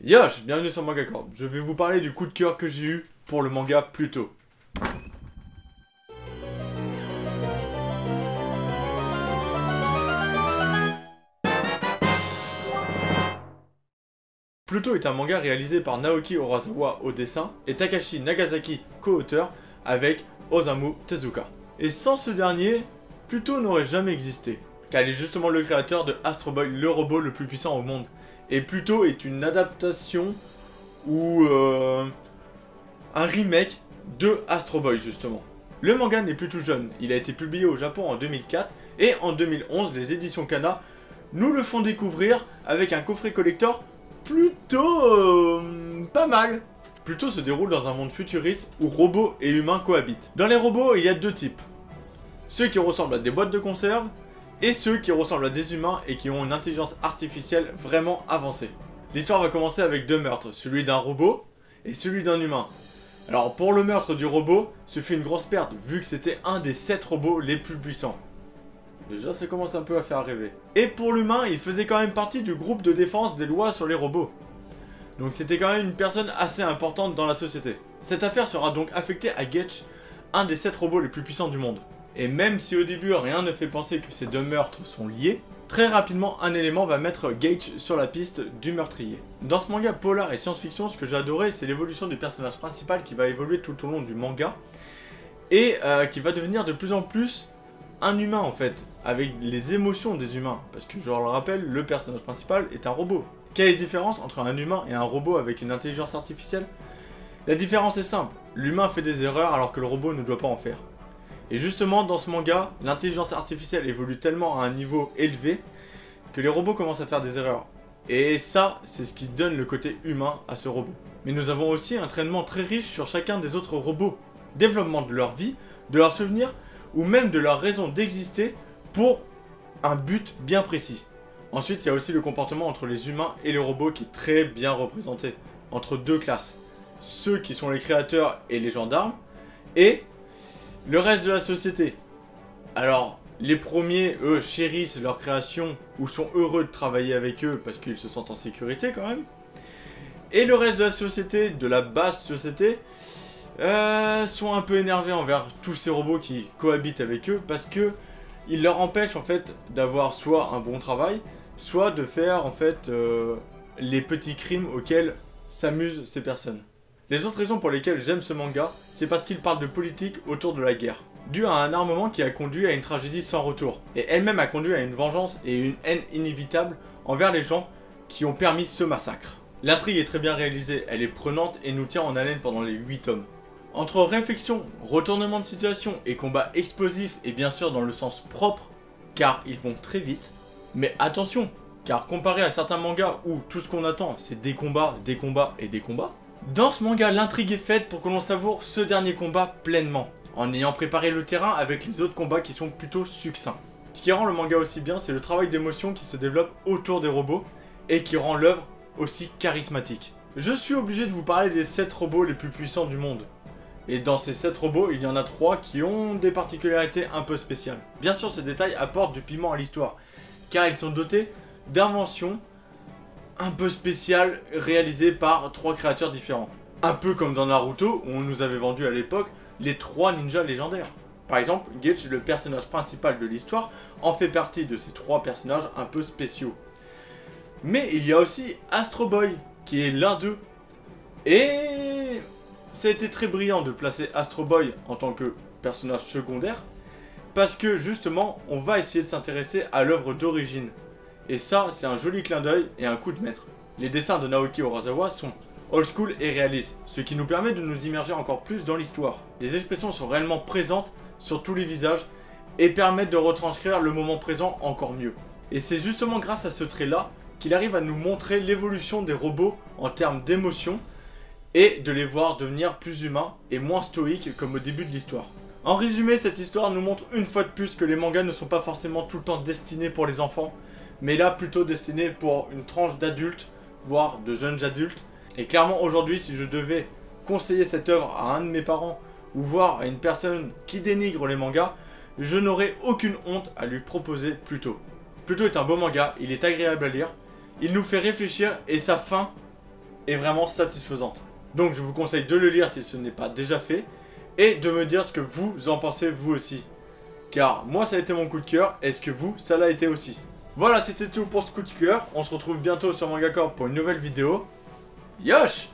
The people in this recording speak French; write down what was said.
Yosh, bienvenue sur Manga Corp. Je vais vous parler du coup de cœur que j'ai eu pour le manga Pluto. Pluto est un manga réalisé par Naoki Urasawa au dessin et Takashi Nagasaki co-auteur avec Osamu Tezuka. Et sans ce dernier, Pluto n'aurait jamais existé, car il est justement le créateur de Astro Boy, le robot le plus puissant au monde. Et Pluto est une adaptation ou un remake de Astro Boy justement. Le manga n'est plus tout jeune, il a été publié au Japon en 2004 et en 2011 les éditions Kana nous le font découvrir avec un coffret collector plutôt pas mal. Pluto se déroule dans un monde futuriste où robots et humains cohabitent. Dans les robots, il y a deux types. Ceux qui ressemblent à des boîtes de conserve et ceux qui ressemblent à des humains et qui ont une intelligence artificielle vraiment avancée. L'histoire va commencer avec deux meurtres, celui d'un robot et celui d'un humain. Alors pour le meurtre du robot, ce fut une grosse perte vu que c'était un des 7 robots les plus puissants. Déjà ça commence un peu à faire rêver. Et pour l'humain, il faisait quand même partie du groupe de défense des lois sur les robots. Donc c'était quand même une personne assez importante dans la société. Cette affaire sera donc affectée à Getch, un des 7 robots les plus puissants du monde. Et même si au début rien ne fait penser que ces deux meurtres sont liés, très rapidement un élément va mettre Gage sur la piste du meurtrier. Dans ce manga polar et science-fiction, ce que j'ai adoré c'est l'évolution du personnage principal qui va évoluer tout au long du manga et qui va devenir de plus en plus un humain en fait, avec les émotions des humains. Parce que je le rappelle, le personnage principal est un robot. Quelle est la différence entre un humain et un robot avec une intelligence artificielle? La différence est simple, l'humain fait des erreurs alors que le robot ne doit pas en faire. Et justement, dans ce manga, l'intelligence artificielle évolue tellement à un niveau élevé que les robots commencent à faire des erreurs. Et ça, c'est ce qui donne le côté humain à ce robot. Mais nous avons aussi un traitement très riche sur chacun des autres robots. Développement de leur vie, de leurs souvenirs, ou même de leur raison d'exister pour un but bien précis. Ensuite, il y a aussi le comportement entre les humains et les robots qui est très bien représenté. Entre deux classes. Ceux qui sont les créateurs et les gendarmes, et le reste de la société. Alors, les premiers, eux, chérissent leur création ou sont heureux de travailler avec eux parce qu'ils se sentent en sécurité quand même. Et le reste de la société, de la basse société, sont un peu énervés envers tous ces robots qui cohabitent avec eux parce que ils leur empêchent en fait d'avoir soit un bon travail, soit de faire en fait les petits crimes auxquels s'amusent ces personnes. Les autres raisons pour lesquelles j'aime ce manga, c'est parce qu'il parle de politique autour de la guerre, dû à un armement qui a conduit à une tragédie sans retour, et elle-même a conduit à une vengeance et une haine inévitable envers les gens qui ont permis ce massacre. L'intrigue est très bien réalisée, elle est prenante et nous tient en haleine pendant les 8 tomes. Entre réflexion, retournement de situation et combats explosifs et bien sûr dans le sens propre, car ils vont très vite, mais attention, car comparé à certains mangas où tout ce qu'on attend c'est des combats, des combats et des combats, dans ce manga, l'intrigue est faite pour que l'on savoure ce dernier combat pleinement, en ayant préparé le terrain avec les autres combats qui sont plutôt succincts. Ce qui rend le manga aussi bien, c'est le travail d'émotion qui se développe autour des robots et qui rend l'œuvre aussi charismatique. Je suis obligé de vous parler des 7 robots les plus puissants du monde. Et dans ces 7 robots, il y en a 3 qui ont des particularités un peu spéciales. Bien sûr, ces détails apportent du piment à l'histoire, car ils sont dotés d'inventions un peu spécial réalisé par 3 créateurs différents. Un peu comme dans Naruto où on nous avait vendu à l'époque les 3 ninjas légendaires. Par exemple, Gage, le personnage principal de l'histoire, en fait partie de ces 3 personnages un peu spéciaux. Mais il y a aussi Astro Boy qui est l'un d'eux. Et ça a été très brillant de placer Astro Boy en tant que personnage secondaire parce que justement on va essayer de s'intéresser à l'œuvre d'origine. Et ça, c'est un joli clin d'œil et un coup de maître. Les dessins de Naoki Urasawa sont old school et réalistes, ce qui nous permet de nous immerger encore plus dans l'histoire. Les expressions sont réellement présentes sur tous les visages et permettent de retranscrire le moment présent encore mieux. Et c'est justement grâce à ce trait-là qu'il arrive à nous montrer l'évolution des robots en termes d'émotion et de les voir devenir plus humains et moins stoïques comme au début de l'histoire. En résumé, cette histoire nous montre une fois de plus que les mangas ne sont pas forcément tout le temps destinés pour les enfants, mais là plutôt destiné pour une tranche d'adultes, voire de jeunes adultes. Et clairement aujourd'hui, si je devais conseiller cette œuvre à un de mes parents, ou voir à une personne qui dénigre les mangas, je n'aurais aucune honte à lui proposer Pluto. Pluto est un beau manga, il est agréable à lire, il nous fait réfléchir et sa fin est vraiment satisfaisante. Donc je vous conseille de le lire si ce n'est pas déjà fait, et de me dire ce que vous en pensez vous aussi. Car moi ça a été mon coup de cœur, est-ce que vous, ça l'a été aussi? Voilà, c'était tout pour ce coup de cœur, on se retrouve bientôt sur Manga Corp pour une nouvelle vidéo. Yosh!